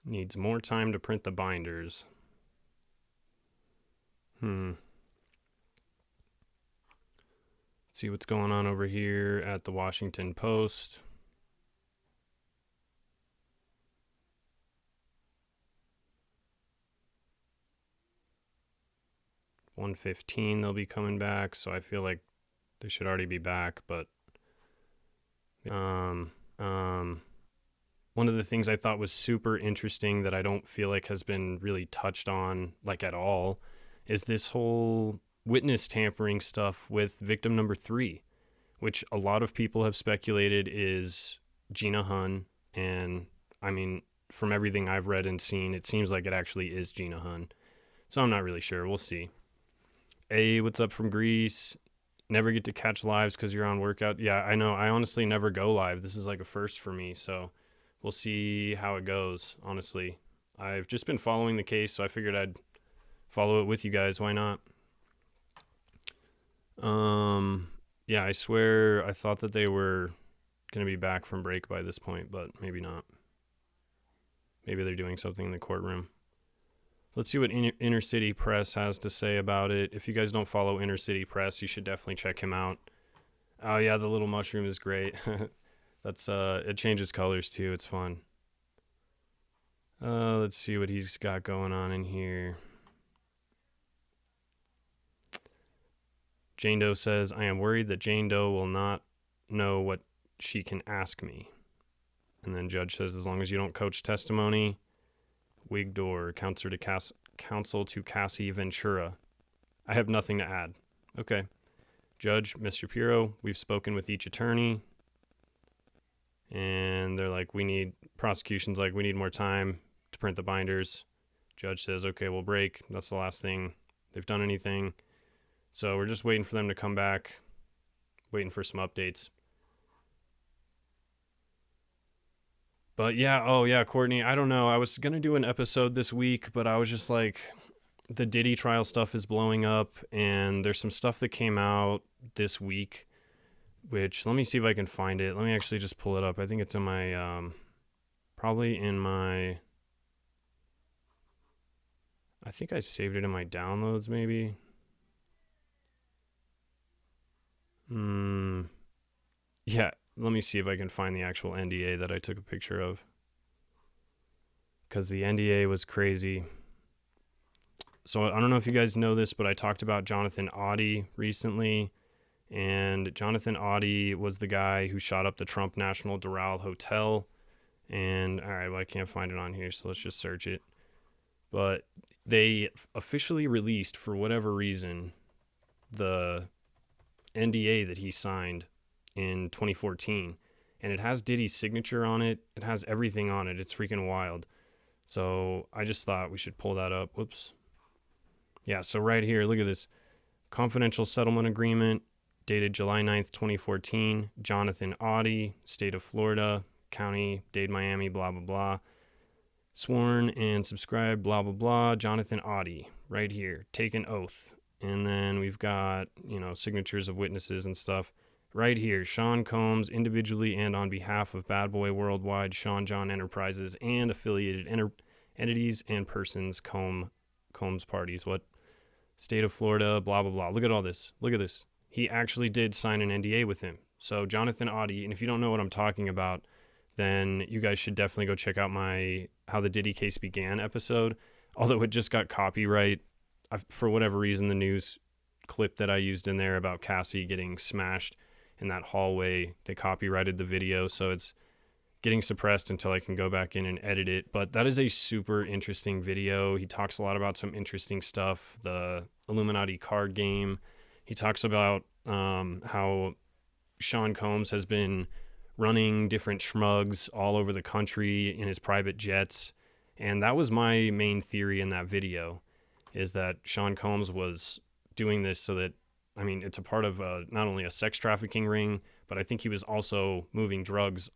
Needs more time to print the binders. See what's going on over here at the Washington Post. $115 they'll be coming back, so I feel like they should already be back. But one of the things I thought was super interesting that I don't feel like has been really touched on like at all is this whole witness tampering stuff with victim number 3, which a lot of people have speculated is Gina Hun. And I mean, from everything I've read and seen, it seems like it actually is Gina Hun. So I'm not really sure. We'll see. Hey, what's up from Greece? Never get to catch lives because you're on workout. Yeah, I know. I honestly never go live. This is like a first for me. So we'll see how it goes, honestly. I've just been following the case, so I figured I'd follow it with you guys. Why not? Yeah, I swear I thought that they were going to be back from break by this point, but maybe not. Maybe they're doing something in the courtroom. Let's see what Inner City Press has to say about it. If you guys don't follow Inner City Press, you should definitely check him out. Oh yeah, the little mushroom is great. That's it changes colors too. It's fun. Let's see what he's got going on in here. Jane Doe says, I am worried that Jane Doe will not know what she can ask me. And then Judge says, as long as you don't coach testimony, wig door, counsel to Cassie Ventura. I have nothing to add. Okay. Judge, Ms. Shapiro, we've spoken with each attorney. And they're like, prosecution's like, we need more time to print the binders. Judge says, okay, we'll break. That's the last thing they've done anything. So we're just waiting for them to come back, waiting for some updates. But yeah, oh yeah, Courtney, I don't know. I was going to do an episode this week, but I was just like, the Diddy Trial stuff is blowing up, and there's some stuff that came out this week, which, let me see if I can find it. Let me actually just pull it up. I think it's in my, probably in my, I think I saved it in my downloads maybe. Yeah, let me see if I can find the actual NDA that I took a picture of, because the NDA was crazy. So I don't know if you guys know this, but I talked about Jonathan Oddi recently, and Jonathan Oddi was the guy who shot up the Trump National Doral Hotel. And all right, well, I can't find it on here, so let's just search it. But they officially released, for whatever reason, the NDA that he signed in 2014, and it has Diddy's signature on it. It has everything on it. It's freaking wild. So I just thought we should pull that up. Whoops. Yeah, so right here, look at this. Confidential settlement agreement dated July 9th, 2014. Jonathan Oddi, state of Florida, county, Dade, Miami, blah, blah, blah. Sworn and subscribed, blah, blah, blah. Jonathan Oddi, right here. Take an oath. And then we've got, signatures of witnesses and stuff. Right here, Sean Combs, individually and on behalf of Bad Boy Worldwide, Sean John Enterprises, and affiliated entities and persons, Combs parties. What? State of Florida, blah, blah, blah. Look at all this. Look at this. He actually did sign an NDA with him. So Jonathan Oddi, and if you don't know what I'm talking about, then you guys should definitely go check out my How the Diddy Case Began episode. Although it just got copyright. For whatever reason, the news clip that I used in there about Cassie getting smashed in that hallway, they copyrighted the video, so it's getting suppressed until I can go back in and edit it. But that is a super interesting video. He talks a lot about some interesting stuff, the Illuminati card game. He talks about how Sean Combs has been running different shmugs all over the country in his private jets. And that was my main theory in that video, is that Sean Combs was doing this so that, it's a part of not only a sex trafficking ring, but I think he was also moving drugs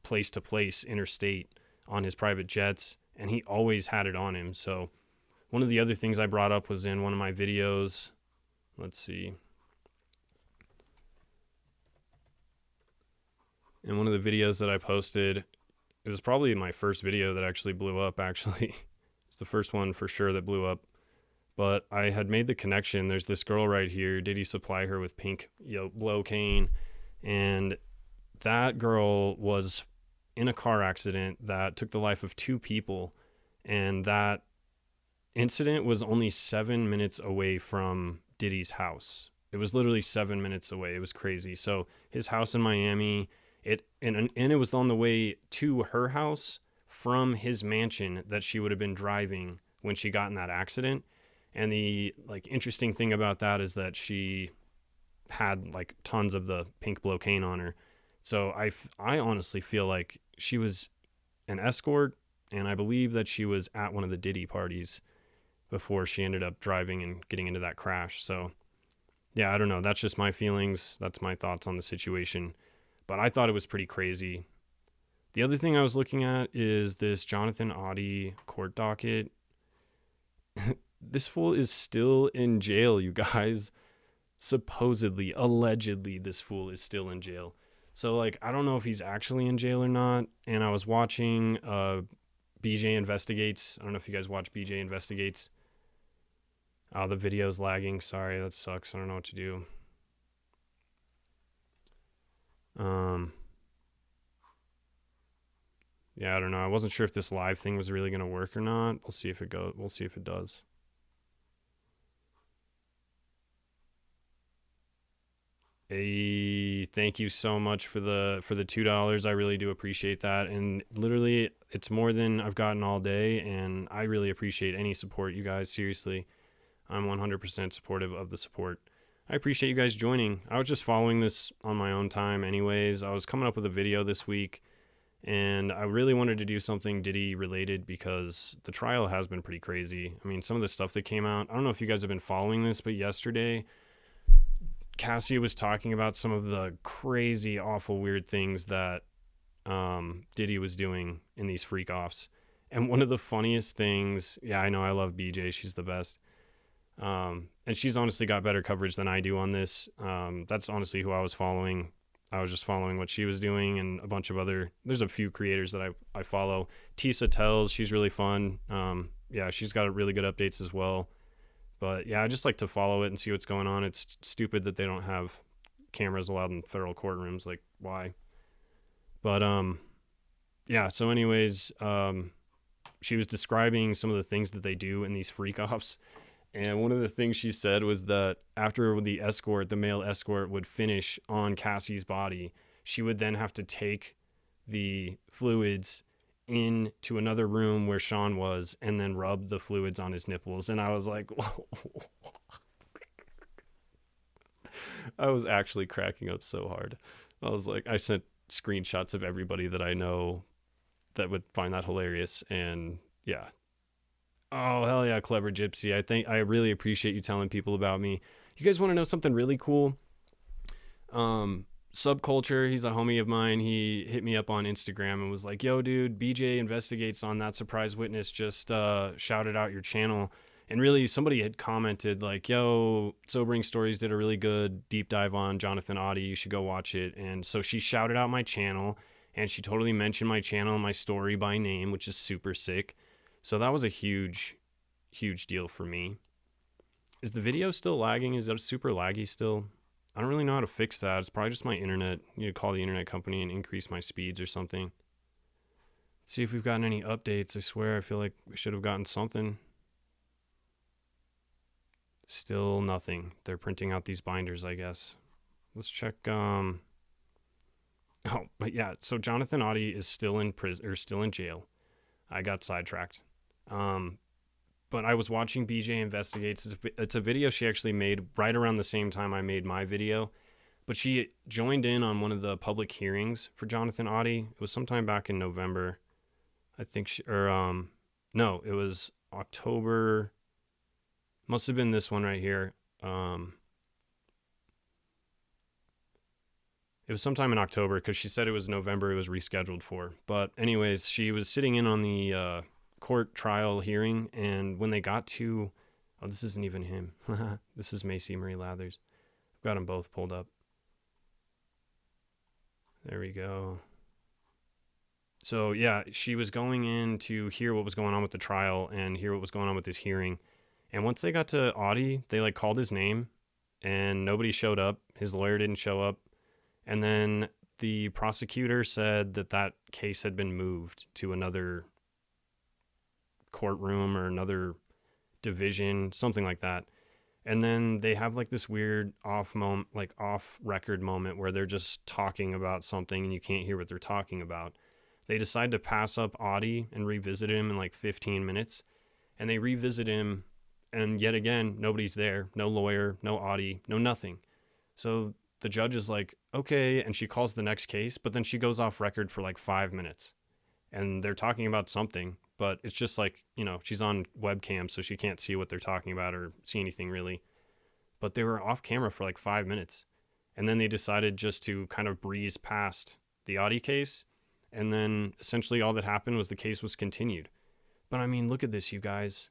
place to place, interstate, on his private jets, and he always had it on him. So one of the other things I brought up was in one of my videos. Let's see. In one of the videos that I posted, it was probably my first video that actually blew up, actually. It's the first one for sure that blew up. But I had made the connection. There's this girl right here. Did he supply her with pink Locaine? And that girl was in a car accident that took the life of 2 people. And that incident was only 7 minutes away from Diddy's house. It was literally 7 minutes away. It was crazy. So his house in Miami, and it was on the way to her house from his mansion that she would have been driving when she got in that accident. And the interesting thing about that is that she had tons of the pink Locaine on her. So I honestly feel like she was an escort, and I believe that she was at one of the Diddy parties before she ended up driving and getting into that crash. So yeah, I don't know. That's just my feelings. That's my thoughts on the situation. But I thought it was pretty crazy. The other thing I was looking at is this Jonathan Oddi court docket. This fool is still in jail, you guys. Supposedly, allegedly, this fool is still in jail. So, I don't know if he's actually in jail or not. And I was watching BJ Investigates. I don't know if you guys watch BJ Investigates. Oh, the video's lagging. Sorry, that sucks. I don't know what to do. Yeah, I don't know. I wasn't sure if this live thing was really going to work or not. We'll see if it goes. We'll see if it does. Hey, thank you so much for the $2. I really do appreciate that. And literally, it's more than I've gotten all day, and I really appreciate any support, you guys. Seriously, I'm 100% supportive of the support. I appreciate you guys joining. I was just following this on my own time anyways. I was coming up with a video this week, and I really wanted to do something Diddy related because the trial has been pretty crazy. I mean, some of the stuff that came out, I don't know if you guys have been following this, but yesterday Cassie was talking about some of the crazy, awful, weird things that Diddy was doing in these freak offs. And one of the funniest things, yeah, I know, I love BJ. She's the best. And she's honestly got better coverage than I do on this. That's honestly who I was following. I was just following what she was doing and a bunch of other, there's a few creators that I follow. Tisa Tells, she's really fun. Yeah, she's got really good updates as well. But yeah, I just like to follow it and see what's going on. It's stupid that they don't have cameras allowed in federal courtrooms. Like, why? But yeah, so anyways, she was describing some of the things that they do in these freak offs. And one of the things she said was that after the male escort would finish on Cassie's body, she would then have to take the fluids into another room where Sean was and then rub the fluids on his nipples. And I was like, whoa. I was actually cracking up so hard. I was like, I sent screenshots of everybody that I know that would find that hilarious. And yeah. Oh, hell yeah, Clever Gypsy. I really appreciate you telling people about me. You guys want to know something really cool? Subculture, he's a homie of mine. He hit me up on Instagram and was like, yo, dude, BJ Investigates on That Surprise Witness just shouted out your channel. And really, somebody had commented like, yo, Sobering Stories did a really good deep dive on Jonathan Oddi. You should go watch it. And so she shouted out my channel, and she totally mentioned my channel and my story by name, which is super sick. So that was a huge, huge deal for me. Is the video still lagging? Is it super laggy still? I don't really know how to fix that. It's probably just my internet. I need to call the internet company and increase my speeds or something. Let's see if we've gotten any updates. I swear I feel like we should have gotten something. Still nothing. They're printing out these binders, I guess. Let's check. Oh, but yeah. So Jonathan Oddi is still in prison or still in jail. I got sidetracked. But I was watching BJ Investigates. It's a video she actually made right around the same time I made my video. But she joined in on one of the public hearings for Jonathan Oddi. It was sometime back in November. I think no, it was October. Must have been this one right here. It was sometime in October because she said it was November it was rescheduled for. But anyways, she was sitting in on the court trial hearing, and when they got to, oh, this isn't even him. This is Macy Marie Lathers. I've got them both pulled up. There we go. So yeah, she was going in to hear what was going on with the trial and hear what was going on with this hearing. And once they got to Oddi, they like called his name and nobody showed up. His lawyer didn't show up. And then the prosecutor said that that case had been moved to another courtroom or another division, something like that. And then they have like this weird off record moment where they're just talking about something and you can't hear what they're talking about. They decide to pass up Oddi and revisit him in like 15 minutes. And they revisit him, and yet again, nobody's there. No lawyer, no Oddi, no nothing. So the judge is like, okay, and she calls the next case, but then she goes off record for like 5 minutes. And they're talking about something, but it's just like, she's on webcam, so she can't see what they're talking about or see anything really. But they were off camera for like 5 minutes. And then they decided just to kind of breeze past the Oddi case. And then essentially all that happened was the case was continued. But I mean, look at this, you guys.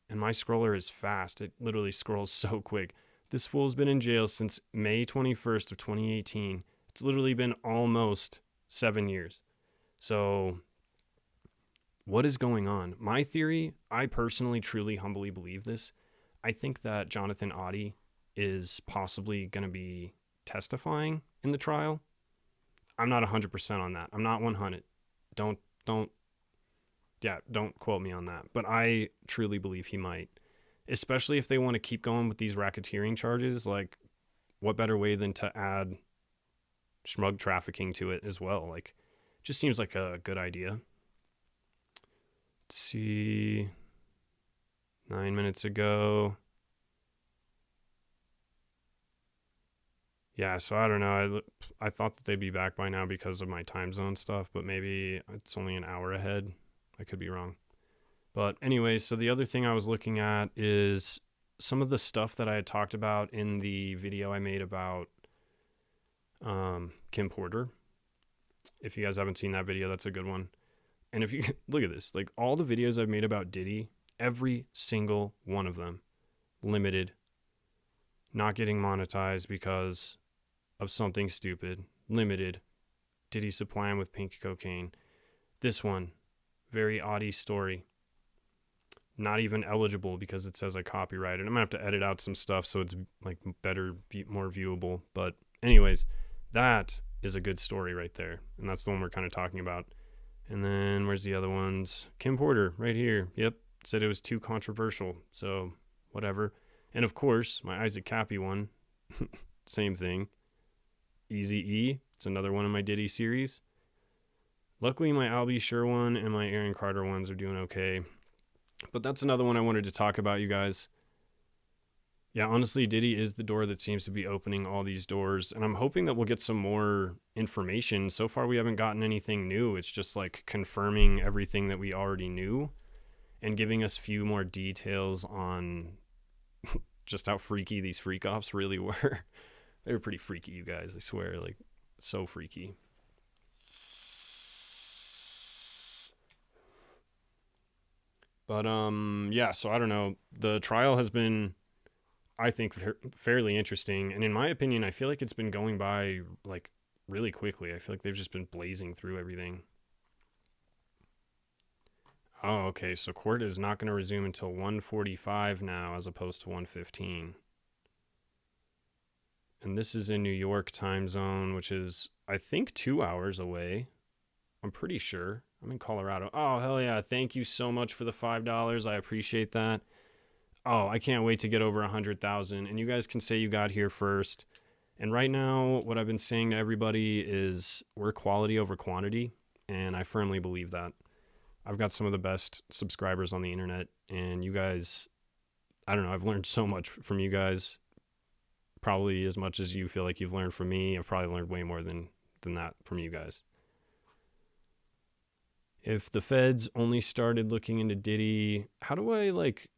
And my scroller is fast. It literally scrolls so quick. This fool's been in jail since May 21st of 2018. It's literally been almost 7 years. So what is going on? My theory, I personally, truly, humbly believe this. I think that Jonathan Oddi is possibly going to be testifying in the trial. I'm not 100% on that. I'm not 100. Don't quote me on that. But I truly believe he might. Especially if they want to keep going with these racketeering charges. Like, what better way than to add smug trafficking to it as well? Like, just seems like a good idea. Let's see. 9 minutes ago. Yeah, so I don't know. I thought that they'd be back by now because of my time zone stuff, but maybe it's only an hour ahead. I could be wrong. But anyway, so the other thing I was looking at is some of the stuff that I had talked about in the video I made about Kim Porter. If you guys haven't seen that video, that's a good one. And if you look at this, like all the videos I've made about Diddy, every single one of them, limited, not getting monetized because of something stupid, limited, Diddy supplying with pink cocaine. This one, very Oddi story. Not even eligible because it says I copyrighted. I'm gonna have to edit out some stuff so it's like better, more viewable. But anyways, that is a good story right there. And that's the one we're kind of talking about. And then where's the other ones? Kim Porter right here. Yep. Said it was too controversial. So whatever. And of course, my Isaac Cappy one. Same thing. Eazy-E. It's another one in my Diddy series. Luckily, my I'll Be Sure one and my Aaron Carter ones are doing okay. But that's another one I wanted to talk about, you guys. Yeah, honestly, Diddy is the door that seems to be opening all these doors. And I'm hoping that we'll get some more information. So far, we haven't gotten anything new. It's just like confirming everything that we already knew and giving us a few more details on just how freaky these freak-offs really were. They were pretty freaky, you guys. I swear, like, so freaky. But, yeah, so I don't know. The trial has been, I think, fairly interesting. And in my opinion, I feel like it's been going by, like, really quickly. I feel like they've just been blazing through everything. Oh, okay, so court is not going to resume until 1:45 now as opposed to 1:15. And this is in New York time zone, which is, I think, 2 hours away. I'm pretty sure. I'm in Colorado. Oh, hell yeah. Thank you so much for the $5. I appreciate that. Oh, I can't wait to get over 100,000. And you guys can say you got here first. And right now, what I've been saying to everybody is we're quality over quantity. And I firmly believe that. I've got some of the best subscribers on the internet. And you guys, I don't know, I've learned so much from you guys. Probably as much as you feel like you've learned from me. I've probably learned way more than that from you guys. If the feds only started looking into Diddy, how do I like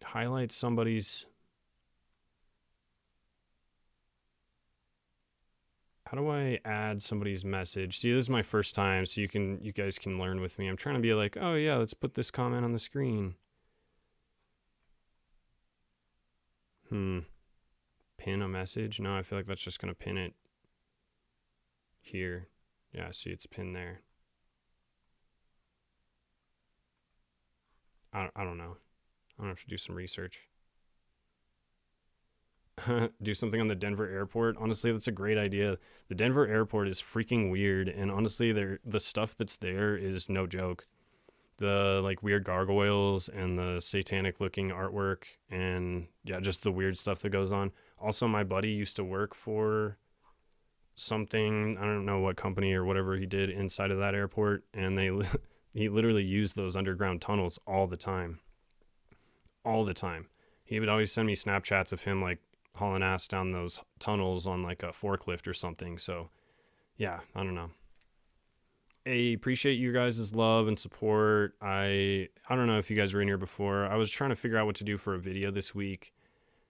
highlight somebody's? How do I add somebody's message? See, this is my first time, so you guys can learn with me. I'm trying to be like, oh yeah, let's put this comment on the screen. Pin a message? No, I feel like that's just gonna pin it here. Yeah, see, it's pinned there. I don't know. I'm gonna have to do some research. Do something on the Denver airport. Honestly, that's a great idea. The Denver airport is freaking weird, and honestly, the stuff that's there is no joke. The like weird gargoyles and the satanic looking artwork, and yeah, just the weird stuff that goes on. Also, my buddy used to work for something, I don't know what company or whatever he did inside of that airport, and he literally used those underground tunnels all the time. All the time. He would always send me Snapchats of him like hauling ass down those tunnels on like a forklift or something. So yeah, I don't know. I appreciate you guys' love and support. I don't know if you guys were in here before. I was trying to figure out what to do for a video this week.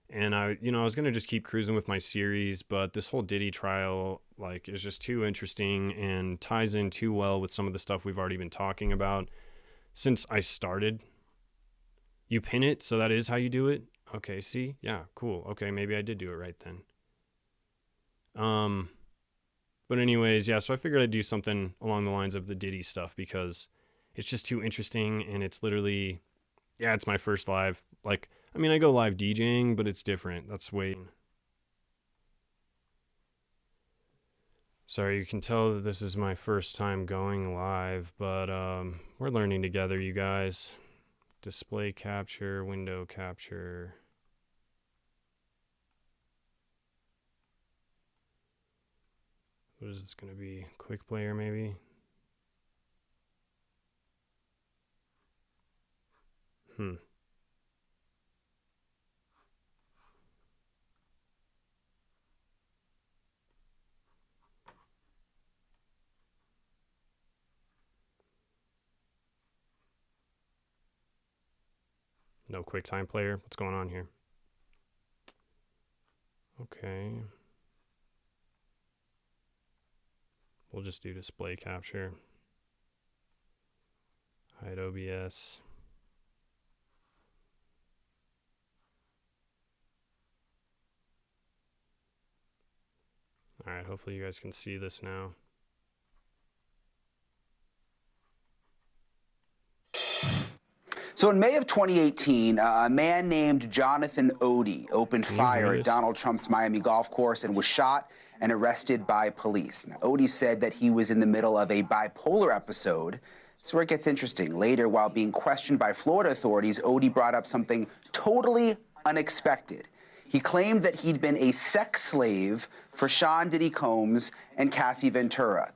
And I was going to just keep cruising with my series, but this whole Diddy trial like is just too interesting and ties in too well with some of the stuff we've already been talking about since I started. You pin it, so that is how you do it. Okay, see? Yeah, cool. Okay, maybe I did do it right then. But anyways, yeah, so I figured I'd do something along the lines of the Diddy stuff because it's just too interesting, and it's literally, yeah, it's my first live. Like, I mean, I go live DJing, but it's different. That's way... Sorry, you can tell that this is my first time going live, but we're learning together, you guys. Display capture, window capture. What is this going to be? Quick player, maybe? No QuickTime player. What's going on here? Okay. We'll just do display capture. Hide OBS. All right, hopefully you guys can see this now. So in May of 2018, a man named Jonathan Oddi opened fire at Donald Trump's Miami golf course and was shot and arrested by police. Now, Oddi said that he was in the middle of a bipolar episode. That's where it gets interesting. Later, while being questioned by Florida authorities, Oddi brought up something totally unexpected. He claimed that he'd been a sex slave for Sean Diddy Combs and Cassie Ventura.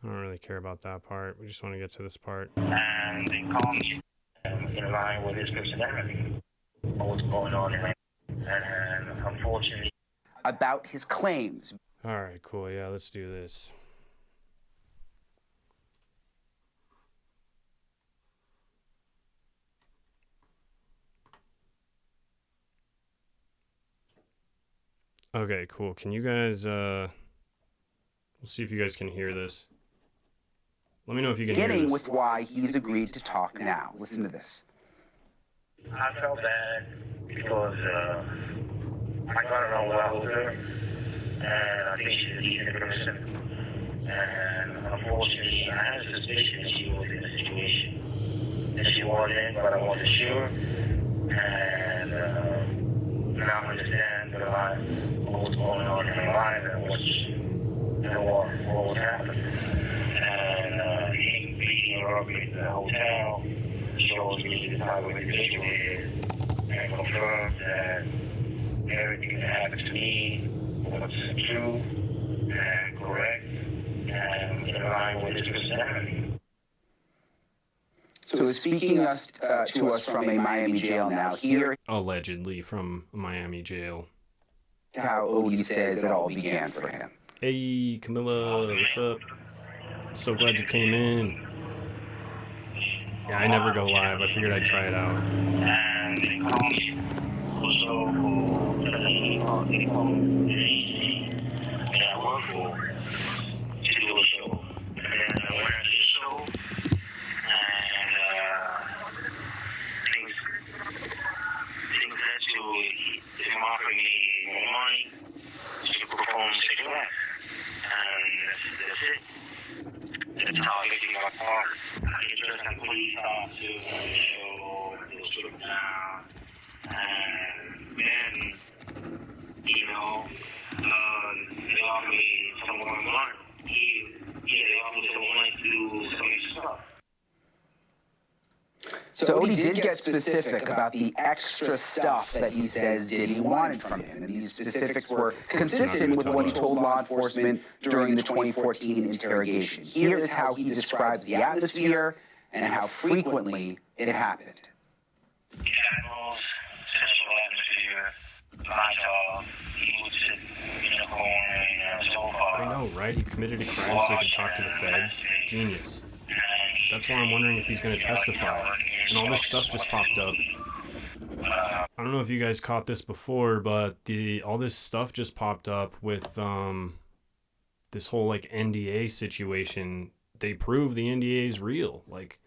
I don't really care about that part. We just want to get to this part. And they call me in line with his personality. What's going on in my... And unfortunately... About his claims. All right, cool. Yeah, let's do this. Okay, cool. Can you guys... We'll see if you guys can hear this. Let me know if you can hear this. Beginning with why he's agreed to talk now. Listen to this. I felt bad because I got to know well with her, and I think she's a decent person. And unfortunately, I had a suspicion that she was in a situation that she wasn't, but I wasn't sure. And now I understand that what was going on in her life and what was happening. And him beating her up in the hotel shows me the type of individual he is, and confirms that everything that happened to me was true and correct and in line with his personality. So speaking to us from a Miami jail now, here... Allegedly from Miami jail. How Oddi says it all began for him. Hey, Camilla, what's up? So glad you came in. Yeah, I never go live. I figured I'd try it out. And they call me also for the agency that I work for to do a show. And then I went to the show, and things led to him offering me more money to perform second act. And that's it. That's how my car. I get dressed in police officers and show the strip down. And then, you know, they offered me some more money. They offered me some money to do some extra stuff. So Oddi did get specific about the extra stuff that he says Diddy wanted from him, and these specifics were consistent with what he told law enforcement during the 2014 interrogation. Here is how he describes the atmosphere and how frequently it happened. Candles, sexual atmosphere, lights off, he would sit in the corner in a sofa. I know, right? He committed a crime so he could talk to the feds. Genius. That's why I'm wondering if he's going to testify. And all this stuff just popped up. I don't know if you guys caught this before, but all this stuff just popped up with this whole like NDA situation. They prove the NDA is real. Like,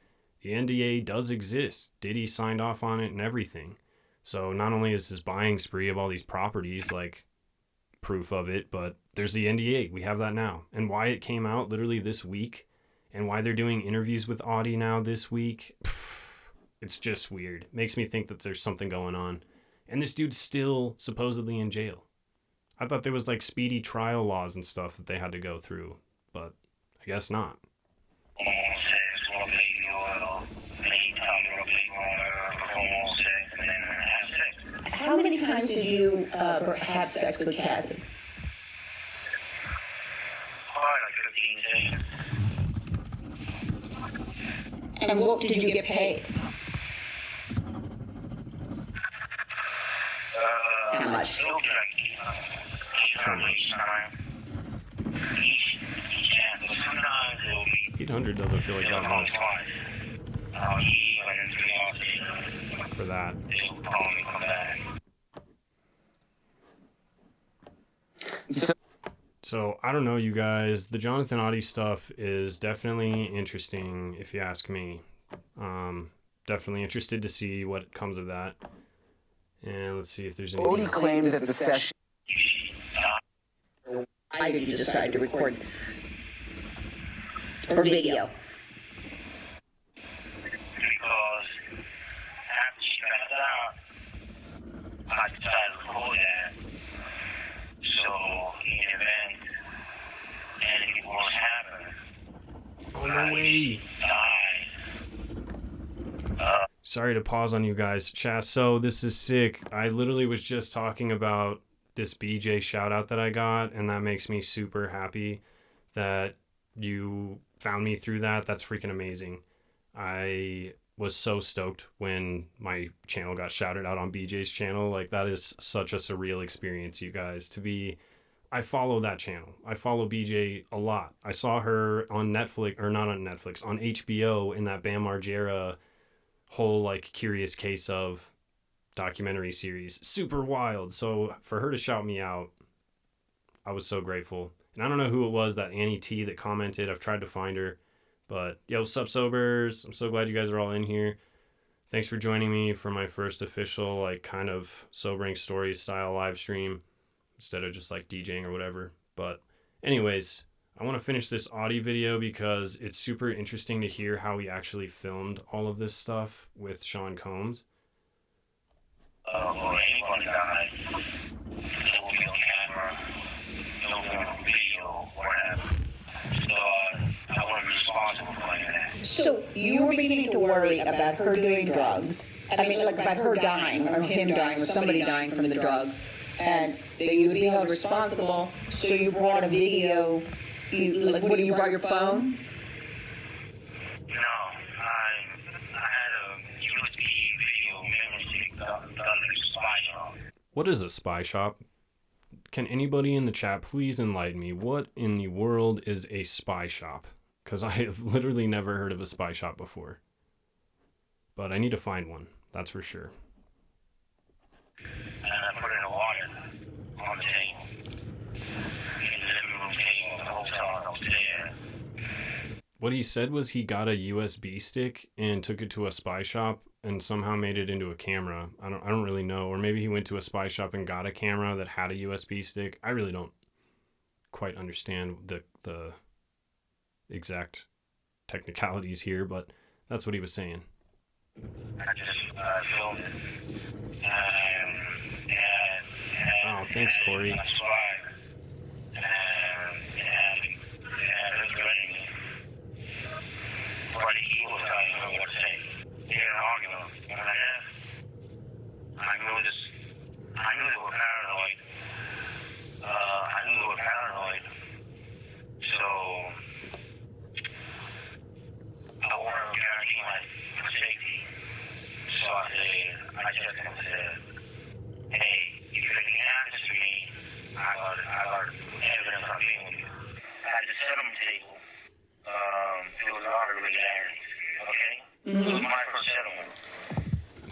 the NDA does exist. Diddy signed off on it and everything. So not only is his buying spree of all these properties like proof of it, but there's the NDA. We have that now. And why it came out literally this week, and why they're doing interviews with Oddi now this week, it's just weird. Makes me think that there's something going on. And this dude's still supposedly in jail. I thought there was like speedy trial laws and stuff that they had to go through, but I guess not. How many times did you have sex with Cassie? Like 15 days. And what did you get paid? How much? How much? 800 doesn't feel like that much for that. So I don't know, you guys. The Jonathan Oddi stuff is definitely interesting, if you ask me. Definitely interested to see what comes of that. And let's see if there's any. Oddi claimed that the session. Why did you decide to record for video? Because after she found out, I decided to record that. So in the event anything was happening, Oh, no way. Sorry to pause on you guys. Chas, so this is sick. I literally was just talking about this BJ shout out that I got, and that makes me super happy that you found me through that. That's freaking amazing. I was so stoked when my channel got shouted out on BJ's channel. Like, that is such a surreal experience, you guys. I follow that channel. I follow BJ a lot. I saw her on Netflix, or not on Netflix, on HBO in that Bam Margera whole like Curious Case of documentary series. Super wild. So for her to shout me out, I was so grateful. And I don't know who it was, that Annie T that commented. I've tried to find her. But yo, sup sobers. I'm so glad you guys are all in here. Thanks for joining me for my first official like kind of sobering stories style live stream instead of just like DJing or whatever. But anyways, I want to finish this Oddi video because it's super interesting to hear how he actually filmed all of this stuff with Sean Combs. Or anyone died, there will be no camera, no video, whatever. So I want to be responsible for that. So you were beginning to worry about her doing drugs. I mean, like about her dying, or him dying, or somebody dying from the drugs, and that you would be held responsible. So you brought a video. What, you brought your phone? No, I had a USB video memory stick done in a spy shop. What is a spy shop? Can anybody in the chat please enlighten me? What in the world is a spy shop? Because I have literally never heard of a spy shop before. But I need to find one, that's for sure. And I put it in the water on the table. In the living room table, the whole time I was there. What he said was he got a USB stick and took it to a spy shop and somehow made it into a camera. I don't really know. Or maybe he went to a spy shop and got a camera that had a USB stick. I really don't quite understand the exact technicalities here, but that's what he was saying. I just filmed it. Oh, thanks, Corey. That's why. It was running me. But he was telling me what to say. He had an argument. And I knew they were paranoid. So I wanted to guarantee my safety. So I just said, hey, if anything happens to me, I got evidence I'm being with you. At the settlement table, there was a lot of regularities, okay? It was my first settlement.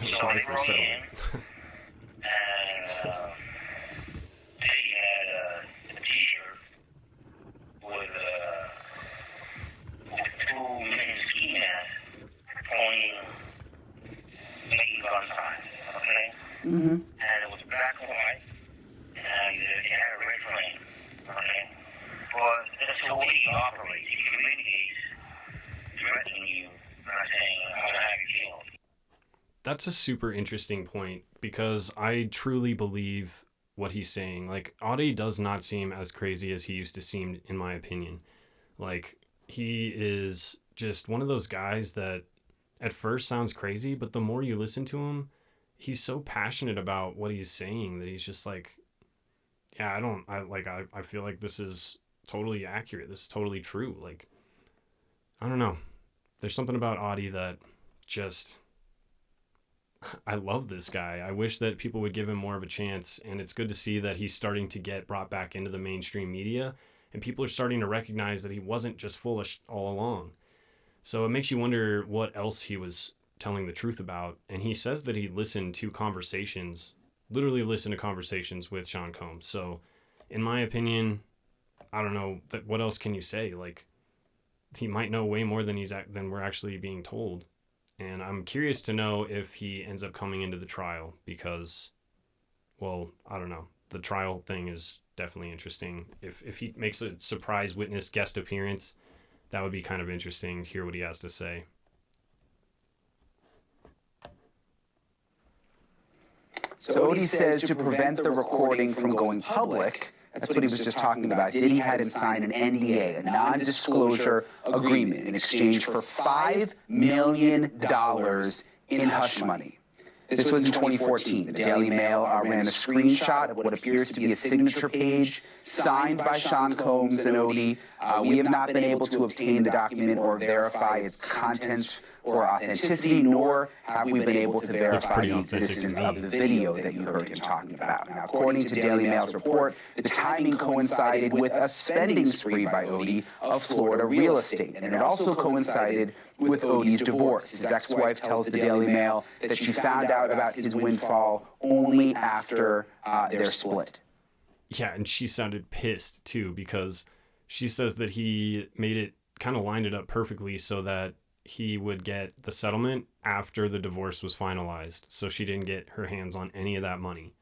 So they brought me in, and they had a t-shirt with two men ski masks pointing, making gun signs, okay? And it was black and white, and it had a red flame, okay? But that's the way he operates. He communicates, threatening you, not saying, I'm going to have you killed. That's a super interesting point, because I truly believe what he's saying. Like, Oddi does not seem as crazy as he used to seem, in my opinion. Like, he is just one of those guys that at first sounds crazy, but the more you listen to him, he's so passionate about what he's saying that he's just like, yeah, I feel like this is totally accurate. This is totally true. Like, I don't know. There's something about Oddi that just, I love this guy. I wish that people would give him more of a chance, and it's good to see that he's starting to get brought back into the mainstream media, and people are starting to recognize that he wasn't just full of all along. So it makes you wonder what else he was telling the truth about. And he says that he listened to conversations, literally listened to conversations with Sean Combs. So in my opinion, I don't know, that what else can you say? Like, he might know way more than than we're actually being told. And I'm curious to know if he ends up coming into the trial, because, well, I don't know. The trial thing is definitely interesting. If he makes a surprise witness guest appearance, that would be kind of interesting to hear what he has to say. So Oddi says to prevent the recording from going public, that's what he was just talking about, Diddy had him sign an NDA, a non-disclosure agreement, in exchange for $5 million in hush money. This was in 2014. The Daily Mail ran a screenshot of what appears to be a signature page signed by Sean Combs and Oddi. We have not been able to obtain the document or verify its contents or authenticity, nor have we been able to verify the existence of the video that you heard him talking about. Now, according to Daily Mail's report, the timing coincided with a spending spree by Oddi of Florida real estate, and it also coincided with Oddi's divorce. His ex-wife tells the Daily Mail that she found out about his windfall only after their split. Yeah, and she sounded pissed too, because she says that he made it, kind of lined it up perfectly so that he would get the settlement after the divorce was finalized. So she didn't get her hands on any of that money.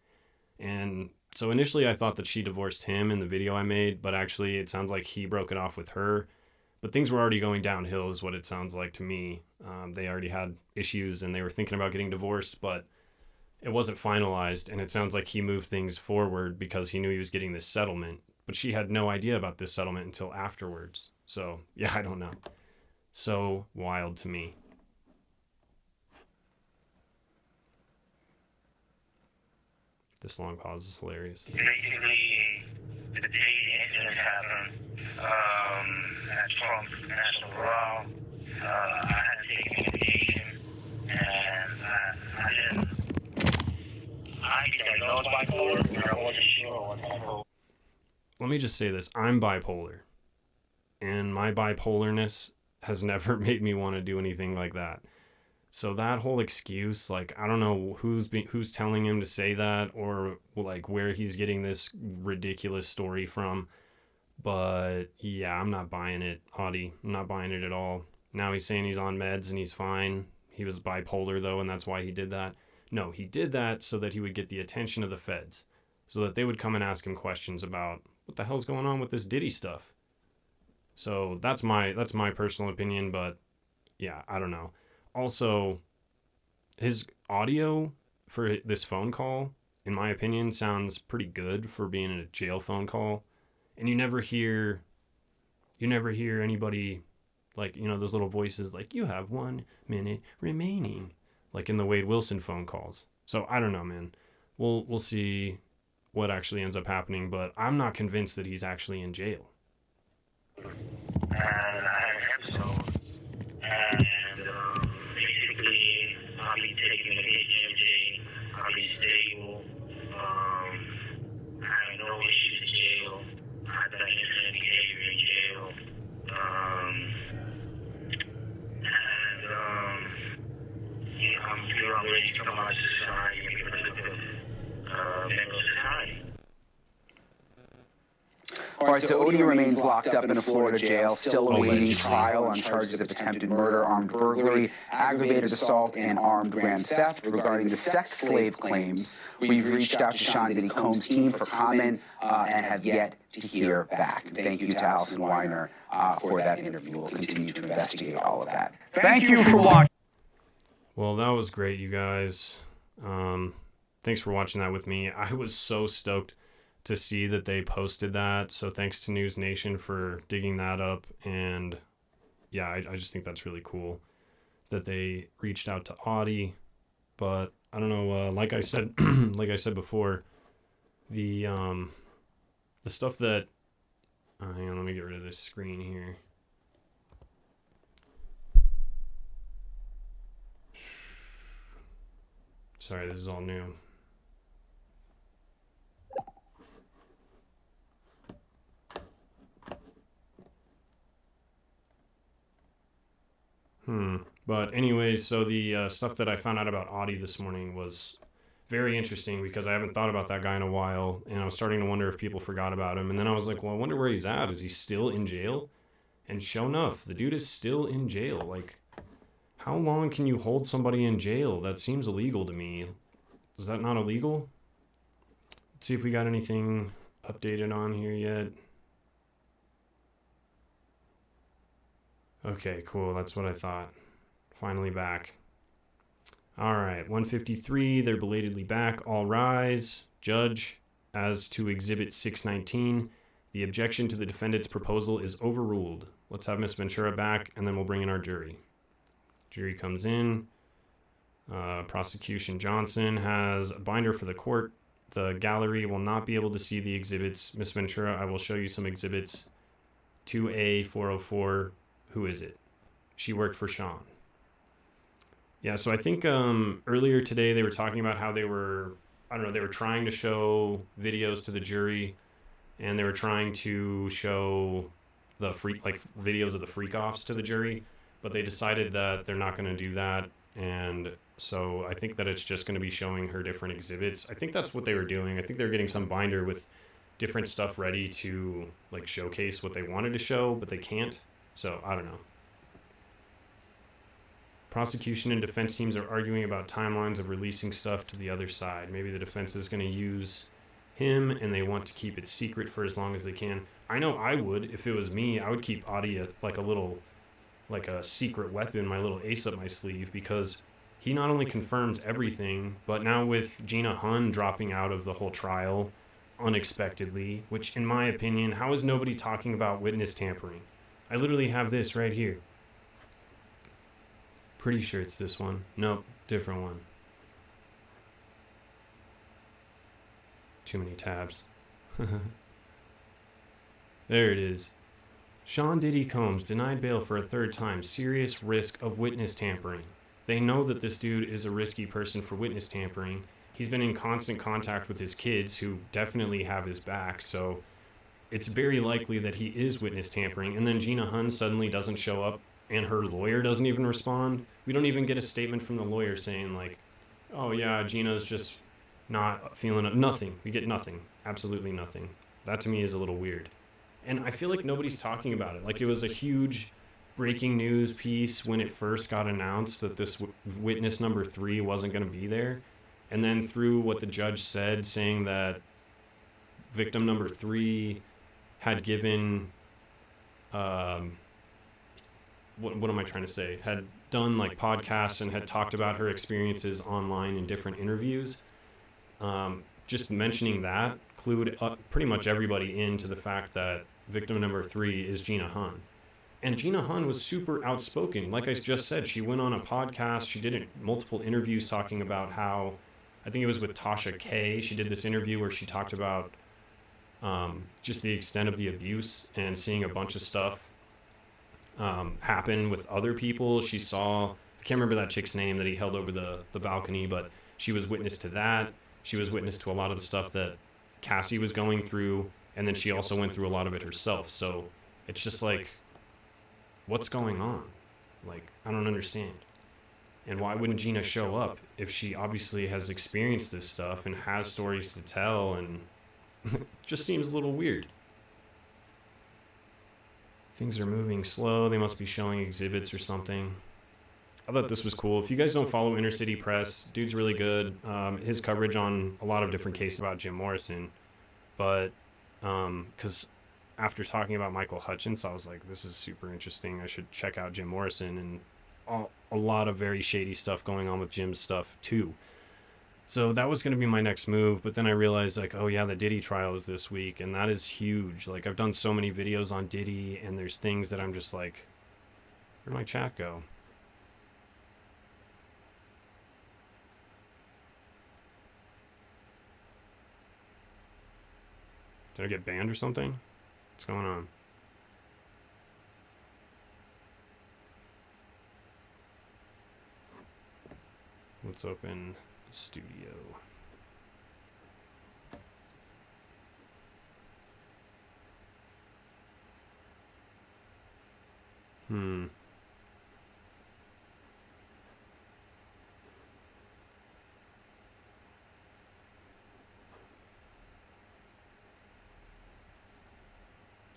And so initially I thought that she divorced him in the video I made, but actually it sounds like he broke it off with her. But things were already going downhill is what it sounds like to me. They already had issues and they were thinking about getting divorced, but it wasn't finalized. And it sounds like he moved things forward because he knew he was getting this settlement. But she had no idea about this settlement until afterwards. So, yeah, I don't know. So wild to me. This long pause is hilarious. Basically, the day the incident happened, at Trump National Trial, I had to take medication, and I didn't know it's bipolar, but I wasn't sure what bipolar. Let me just say this. I'm bipolar. And my bipolarness has never made me want to do anything like that. So that whole excuse, like, I don't know who's telling him to say that, or like where he's getting this ridiculous story from. But yeah, I'm not buying it, Oddi. I'm not buying it at all. Now he's saying he's on meds and he's fine. He was bipolar though, and that's why he did that. No, he did that so that he would get the attention of the feds, so that they would come and ask him questions about what the hell's going on with this Diddy stuff. So that's my personal opinion, but yeah, I don't know. Also, his audio for this phone call, in my opinion, sounds pretty good for being a jail phone call. And you never hear anybody, like, you know, those little voices like, you have 1 minute remaining, like in the Wade Wilson phone calls. So I don't know, man. We'll see what actually ends up happening, but I'm not convinced that he's actually in jail. And I had an episode, and basically I'll be taking a KGMJ, I'll be stable, I have no issues in jail, I have that incident behavior in jail, I'm feeling I'm ready to come out of society and be productive member of society. All right, so Oddi remains locked up in a Florida jail, still awaiting trial on charges of attempted murder, armed burglary, aggravated assault, and armed grand theft. Regarding the sex slave claims, we've reached out to Sean Diddy Combs' team for comment and have yet to hear back. Thank you to Allison Weiner for that interview. We'll continue to investigate all of that. Thank you for watching. Well, that was great, you guys. Thanks for watching that with me. I was so stoked to see that they posted that. So thanks to News Nation for digging that up. And yeah, I just think that's really cool that they reached out to Oddi. But I don't know, like I said, before, the stuff that, hang on, let me get rid of this screen here. Sorry, this is all new. But anyways, so the stuff that I found out about Oddi this morning was very interesting because I haven't thought about that guy in a while, and I was starting to wonder if people forgot about him. And then I was like, well, I wonder where he's at. Is he still in jail? And sure enough, the dude is still in jail. Like, how long can you hold somebody in jail? That seems illegal to me. Is that not illegal? Let's see if we got anything updated on here yet. Okay, cool. That's what I thought. Finally back. All right, 153. They're belatedly back. All rise. Judge, as to Exhibit 619, the objection to the defendant's proposal is overruled. Let's have Ms. Ventura back, and then we'll bring in our jury. Jury comes in. Prosecution Johnson has a binder for the court. The gallery will not be able to see the exhibits. Ms. Ventura, I will show you some exhibits. 2A404. Who is it? She worked for Sean. Yeah, so I think earlier today they were talking about how they were, I don't know, they were trying to show videos to the jury, and they were trying to show the videos of the freak-offs to the jury, but they decided that they're not going to do that, and so I think that it's just going to be showing her different exhibits. I think that's what they were doing. I think they were getting some binder with different stuff ready to like showcase what they wanted to show, but they can't. So I don't know. Prosecution and defense teams are arguing about timelines of releasing stuff to the other side. Maybe the defense is going to use him and they want to keep it secret for as long as they can. I know I would. If it was me, I would keep Oddi like a secret weapon, my little ace up my sleeve, because he not only confirms everything, but now with Gina Hunn dropping out of the whole trial unexpectedly, which in my opinion, how is nobody talking about witness tampering? I literally have this right here. Pretty sure it's this one. Nope, different one. Too many tabs. There it is. Sean Diddy Combs denied bail for a third time. Serious risk of witness tampering. They know that this dude is a risky person for witness tampering. He's been in constant contact with his kids who definitely have his back, so it's very likely that he is witness tampering. And then Gina Hunn suddenly doesn't show up and her lawyer doesn't even respond. We don't even get a statement from the lawyer saying like, oh yeah, Gina's just not feeling it. Nothing. We get nothing. Absolutely nothing. That to me is a little weird. And I feel like nobody's talking about it. Like it was a huge breaking news piece when it first got announced that this witness number 3 wasn't going to be there. And then through what the judge said, saying that victim number 3 had given what am I trying to say? Had done like podcasts and had talked about her experiences online in different interviews. Just mentioning that clued pretty much everybody into the fact that victim number 3 is Gina Hun. And Gina Hun was super outspoken. Like I just said, she went on a podcast. She did multiple interviews talking about how, I think it was with Tasha K. She did this interview where she talked about just the extent of the abuse and seeing a bunch of stuff happen with other people. She saw, I can't remember that chick's name that he held over the balcony, but she was witness to that. She was witness to a lot of the stuff that Cassie was going through, and then she also went through a lot of it herself. So it's just like, what's going on? Like, I don't understand. And why wouldn't Gina show up if she obviously has experienced this stuff and has stories to tell? And it just seems a little weird. Things are moving slow. They must be showing exhibits or something. I thought this was cool. If you guys don't follow Inner City Press, dude's really good. His coverage on a lot of different cases about Jim Morrison. But because after talking about Michael Hutchins, I was like, this is super interesting. I should check out Jim Morrison, and a lot of very shady stuff going on with Jim's stuff too. So that was going to be my next move, but then I realized, like, oh yeah, the Diddy trial is this week, and that is huge. Like, I've done so many videos on Diddy, and there's things that I'm just like, where'd my chat go? Did I get banned or something? What's going on? Let's open the studio.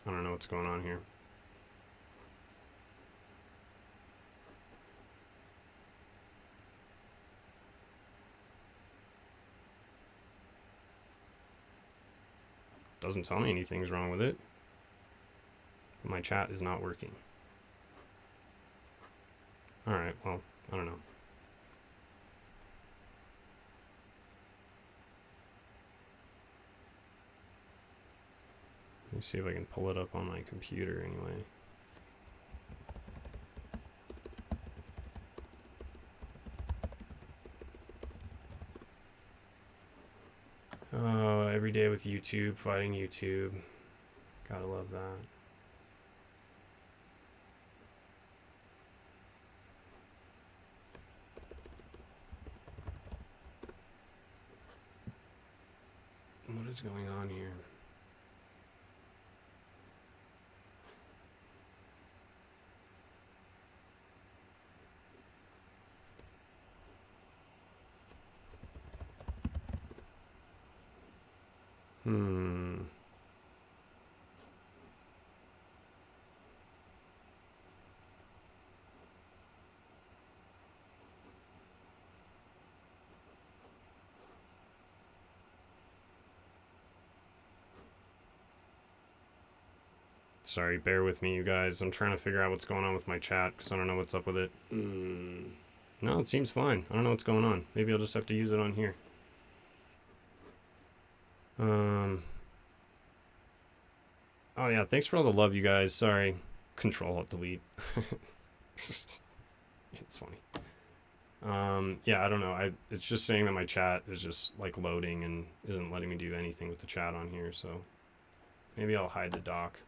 I don't know what's going on here. Doesn't tell me anything's wrong with it. My chat is not working. Alright, well, I don't know. Let me see if I can pull it up on my computer anyway. Oh, every day with YouTube, fighting YouTube. Gotta love that. What is going on here? Sorry, bear with me, you guys. I'm trying to figure out what's going on with my chat because I don't know what's up with it. No, it seems fine. I don't know what's going on. Maybe I'll just have to use it on here. Oh yeah, thanks for all the love, you guys. Sorry. Control-Alt-Delete. It's funny. Yeah, I don't know. It's just saying that my chat is just like loading and isn't letting me do anything with the chat on here, so maybe I'll hide the doc.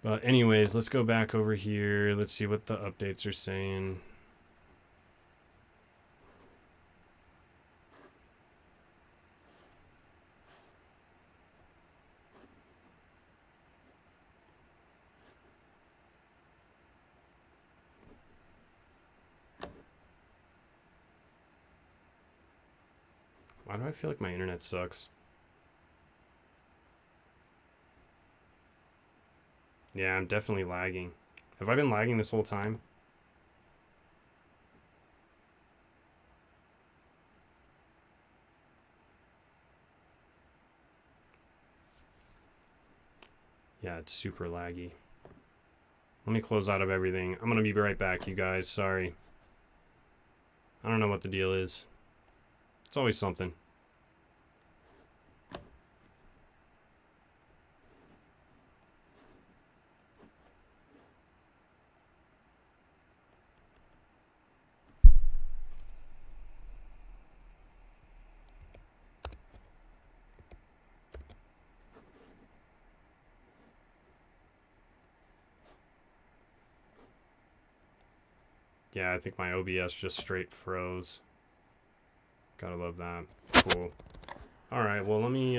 But anyways, let's go back over here. Let's see what the updates are saying. Why do I feel like my internet sucks? Yeah, I'm definitely lagging. Have I been lagging this whole time? Yeah, it's super laggy. Let me close out of everything. I'm going to be right back, you guys. Sorry. I don't know what the deal is. It's always something. Yeah, I think my OBS just straight froze. Gotta love that. Cool. Alright, well let me